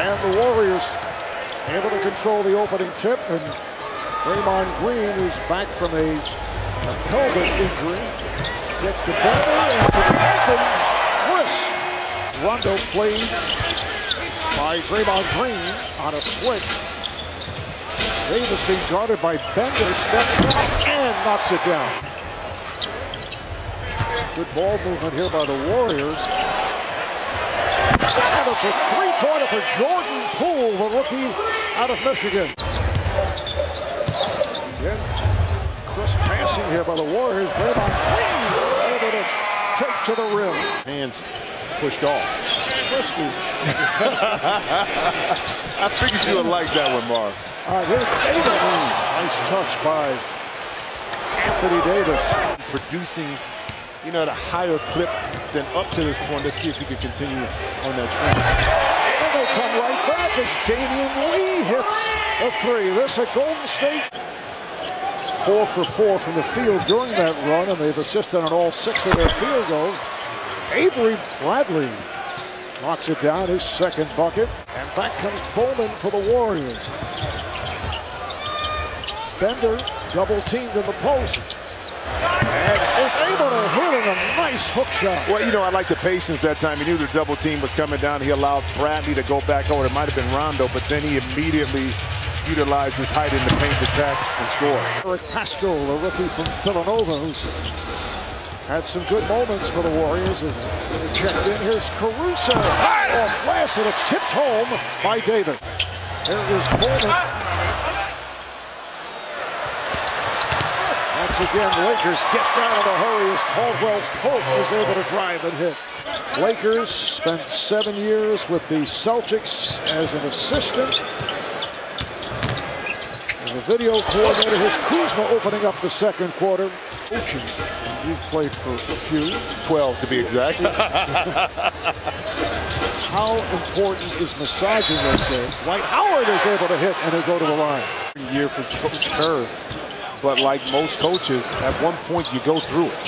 And the Warriors able to control the opening tip, and Draymond Green is back from a pelvic injury. Gets to Bender and to the open Chris. Rondo played by Draymond Green on a switch. Davis being guarded by Bender, steps back and knocks it down. Good ball movement here by the Warriors. And it's a three-pointer for Jordan Poole, the rookie out of Michigan. Again, Chris passing here by the Warriors. Draymond Green able to take to the rim. Hands pushed off. Frisky. I figured you would like that one, Mark. Here's Davis. Nice touch by Anthony Davis. Producing, you know, at a higher clip than up to this point. Let's see if he can continue on that trend. And they come right back as Damian Lee hits a three. This at Golden State. 4 for 4 from the field during that run, and they've assisted on all 6 of their field goals. Avery Bradley knocks it down, his second bucket. And back comes Bowman for the Warriors. Bender double-teamed in the post. And is able to hit in a nice hook shot. Well, you know, I like the patience that time. He knew the double team was coming down. He allowed Bradley to go back over. It might have been Rondo, but then he immediately utilized his height in the paint to attack and score. Eric Paschall, the rookie from Villanova, who's had some good moments for the Warriors. As checked in, here's Caruso off glass, and it's tipped home by Davis. There is Bowman. Once again, Lakers get down in a hurry as Caldwell Pope is able to drive and hit. Lakers spent 7 years with the Celtics as an assistant. And the video coordinator, here's Kuzma opening up the second quarter. Coaching, you've played for a few. 12 to be exact. How important is massaging, they say. Dwight Howard is able to hit and they go to the line. Year for Coach Kerr. But like most coaches, at one point you go through it.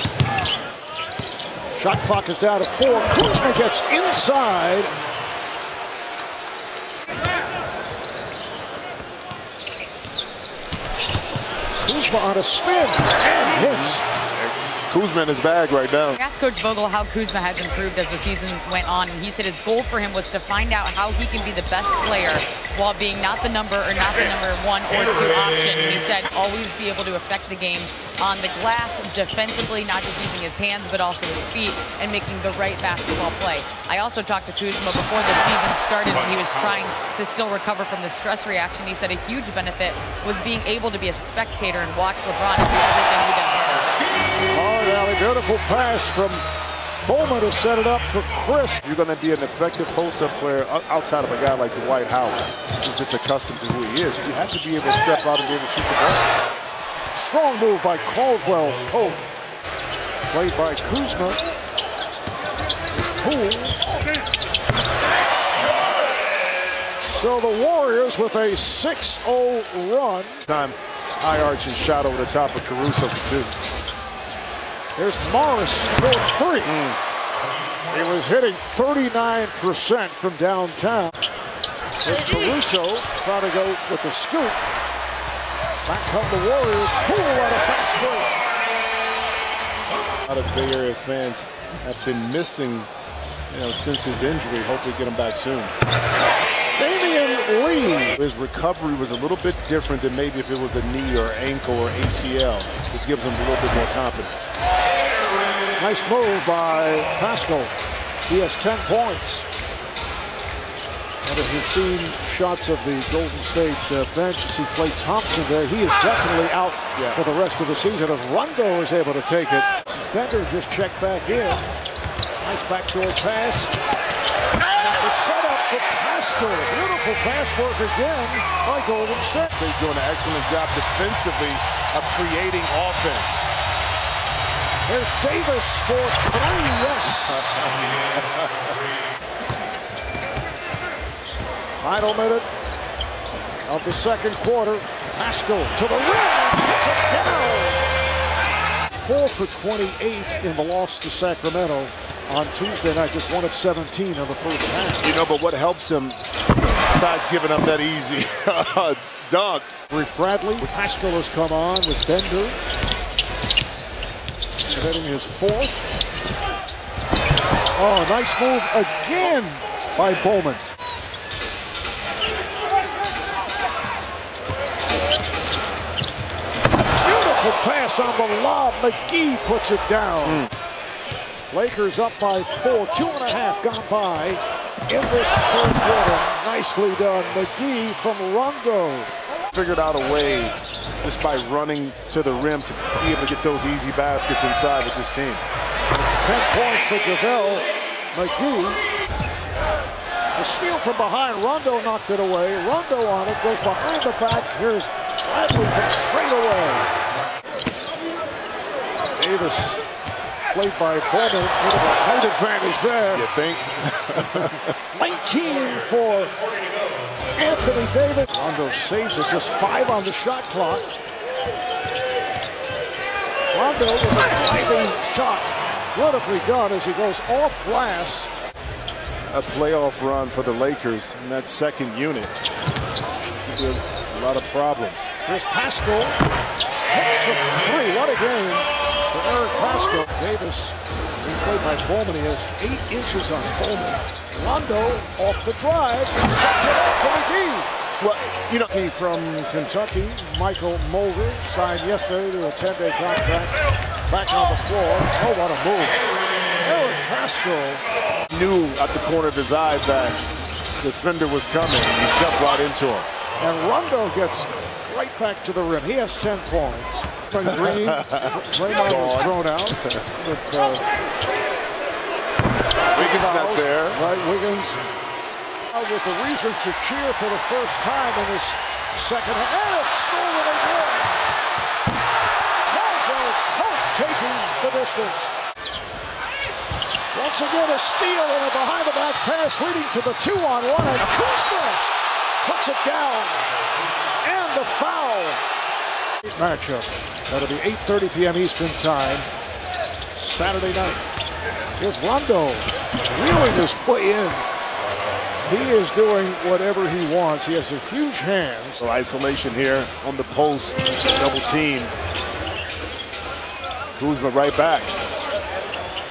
Shot clock is down to 4. Kuzma gets inside. Kuzma on a spin and hits. Kuzma in his bag right now. I asked Coach Vogel how Kuzma has improved as the season went on, and he said his goal for him was to find out how he can be the best player while being not the number 1 or 2 option. He said always be able to affect the game on the glass defensively, not just using his hands but also his feet and making the right basketball play. I also talked to Kuzma before the season started when he was trying to still recover from the stress reaction. He said a huge benefit was being able to be a spectator and watch LeBron do everything he does. Hard alley, beautiful pass from Bowman to set it up for Chris. You're going to be an effective post-up player outside of a guy like Dwight Howard, who's just accustomed to who he is. You have to be able to step out and be able to shoot the ball. Strong move by Caldwell Pope. Played by Kuzma. Poole. So the Warriors with a 6-0 run. Time, high arching shot over the top of Caruso for 2. There's Morris for 3. He was hitting 39% from downtown. There's Caruso trying to go with the scoop. Back come the Warriors. Poole on a fast break. A lot of Bay Area fans have been missing, you know, since his injury. Hopefully get him back soon. Damian Lee. His recovery was a little bit different than maybe if it was a knee or ankle or ACL, which gives him a little bit more confidence. Nice move by Paschall. He has 10 points. And if you've seen shots of the Golden State bench, you see Klay Thompson there. He is definitely out for the rest of the season if Rondo is able to take it. Bender just checked back in. Nice backdoor pass. The setup for Paschall. Beautiful pass work again by Golden State. State doing an excellent job defensively of creating offense. There's Davis for 3, yes. Final minute of the second quarter. Paschall to the rim, puts it down. 4 for 28 in the loss to Sacramento on Tuesday night, just 1 of 17 on the first half. You know, but what helps him besides giving up that easy dunk. Rick Bradley. Pascal has come on with Bender. Hitting his fourth. Oh, nice move again by Bowman. Beautiful pass on the lob. McGee puts it down. Lakers up by 4. 2.5 gone by in this third quarter. Nicely done. McGee from Rondo. Figured out a way just by running to the rim to be able to get those easy baskets inside with this team. 10 points for JaVale McGee. A steal from behind. Rondo knocked it away. Rondo on it. Goes behind the back. Here's Bradley from straight away. Davis played by Bowman. With a height advantage there. You think? 19 for Anthony Davis. Rondo saves it. Just 5 on the shot clock. Rondo with a driving shot. Beautifully done as he goes off glass. A playoff run for the Lakers in that second unit with a lot of problems. Here's Pascal. Hits the 3. What a game for Eric Pascal. Davis, being played by Bowman. He has 8 inches on Bowman. Rondo off the drive and sets it up for McGee. Well, you know, From Kentucky, Michael Mulder signed yesterday to a 10-day contract. Back on the floor. Oh, what a move. Eric Pascal knew at the corner of his eye that the defender was coming. He jumped right into him. And Rondo gets right back to the rim. He has 10 points. From Green, Draymond was thrown out. With Wiggins not there. Right, Wiggins. With a reason to cheer for the first time in this second half. And it's stolen again. Caldwell Pope taking the distance. Once again, a steal and a behind-the-back pass leading to the 2-on-1. And Kuzma puts it down. And the foul. Matchup. That'll be 8:30 p.m. Eastern Time. Saturday night. Here's Rondo wheeling his way in. He is doing whatever he wants. He has a huge hands. So isolation here on the post, double team. Kuzma right back.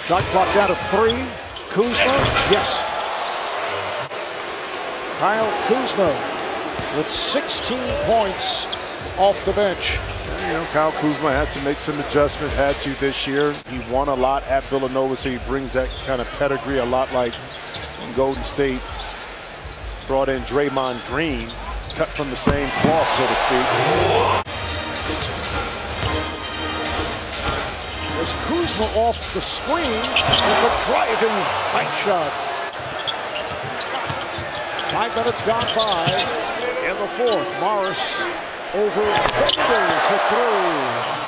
Shot clock down to 3. Kuzma, yes. Kyle Kuzma with 16 points off the bench. You know, Kyle Kuzma has to make some adjustments, had to this year. He won a lot at Villanova, so he brings that kind of pedigree, a lot like Golden State brought in Draymond Green, cut from the same cloth, so to speak. There's Kuzma off the screen with the driving right shot. 5 minutes gone by in the fourth. Morris over Bender for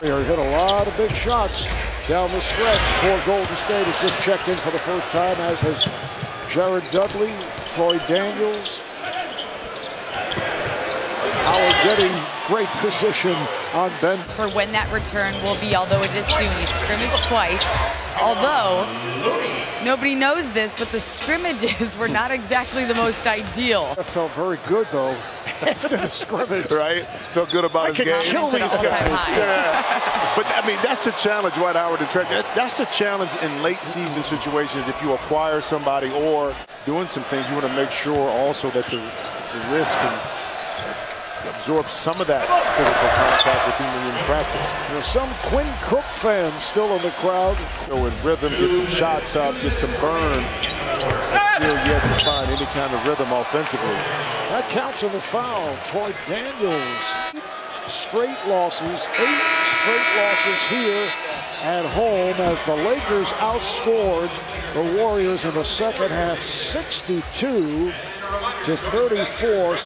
3. He hit a lot of big shots down the stretch for Golden State. Has just checked in for the first time, as has Jared Dudley, Troy Daniels. Howard getting great position on Ben. For when that return will be, although it is soon. He scrimmaged twice. Although, nobody knows this, but the scrimmages were not exactly the most ideal. That felt very good, though, after the scrimmage. Right? Felt good about his game. Kill these guys. Yeah. But, I mean, that's the challenge, Dwight Howard and Trent. That's the challenge in late season situations. If you acquire somebody or doing some things, you want to make sure also that the risk can absorb some of that physical contact within the in practice. There's some Quinn Cook fans still in the crowd. Go in rhythm, get some shots up, get some burn. That's still yet to find any kind of rhythm offensively. That counts in the foul. Troy Daniels, straight losses, 8 straight losses here at home as the Lakers outscored the Warriors in the second half 62 to 34.